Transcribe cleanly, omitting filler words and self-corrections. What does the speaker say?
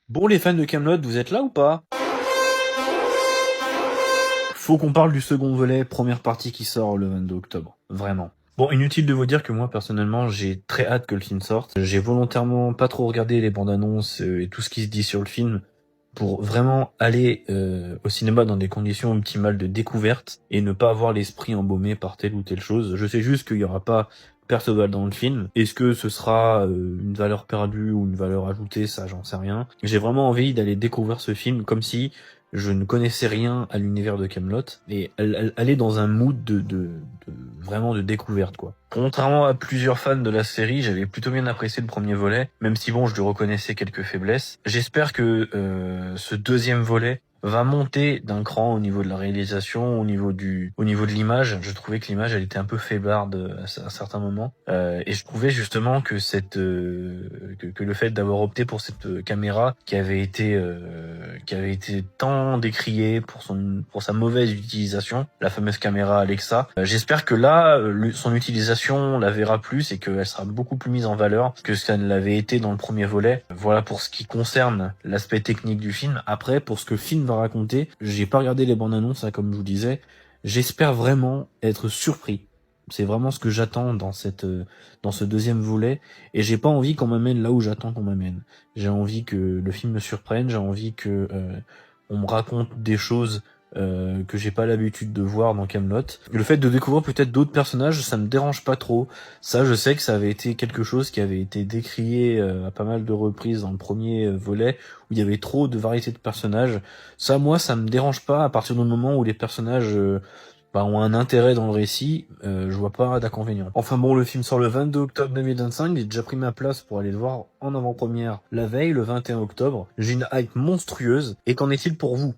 Bon, les fans de Kaamelott, vous êtes là ou pas? Faut qu'on parle du second volet, première partie qui sort le 22 octobre. Vraiment. Bon, inutile de vous dire que moi, personnellement, j'ai très hâte que le film sorte. J'ai volontairement pas trop regardé les bandes annonces et tout ce qui se dit sur le film pour vraiment aller au cinéma dans des conditions optimales de découverte et ne pas avoir l'esprit embaumé par telle ou telle chose. Je sais juste qu'il y aura pas Perceval dans le film. Est-ce que ce sera une valeur perdue ou une valeur ajoutée, ça j'en sais rien. J'ai vraiment envie d'aller découvrir ce film comme si je ne connaissais rien à l'univers de Kaamelott et aller dans un mood vraiment de découverte, quoi. Contrairement à plusieurs fans de la série, j'avais plutôt bien apprécié le premier volet, même si bon, je lui reconnaissais quelques faiblesses. J'espère que ce deuxième volet va monter d'un cran au niveau de la réalisation, au niveau de l'image. Je trouvais que l'image, elle était un peu faiblarde à certains moments, et je trouvais justement que que le fait d'avoir opté pour cette caméra qui avait été tant décriée pour sa mauvaise utilisation, la fameuse caméra Alexa. J'espère que là, son utilisation la verra plus et qu'elle sera beaucoup plus mise en valeur que ça ne l'avait été dans le premier volet. Voilà pour ce qui concerne l'aspect technique du film. Après, pour ce que le film va raconter, j'ai pas regardé les bandes annonces, hein, comme je vous disais. J'espère vraiment être surpris. C'est vraiment ce que j'attends dans ce deuxième volet, et j'ai pas envie qu'on m'amène là où j'attends qu'on m'amène. J'ai envie que le film me surprenne, j'ai envie que on me raconte des choses que j'ai pas l'habitude de voir dans Kaamelott. Le fait de découvrir peut-être d'autres personnages, ça me dérange pas trop. Ça, je sais que ça avait été quelque chose qui avait été décrié à pas mal de reprises dans le premier volet, où il y avait trop de variété de personnages. Ça, moi, ça me dérange pas à partir du moment où les personnages ont un intérêt dans le récit. Je vois pas d'inconvénient. Enfin bon, le film sort le 22 octobre 2025, j'ai déjà pris ma place pour aller le voir en avant-première la veille, le 21 octobre. J'ai une hype monstrueuse, et qu'en est-il pour vous?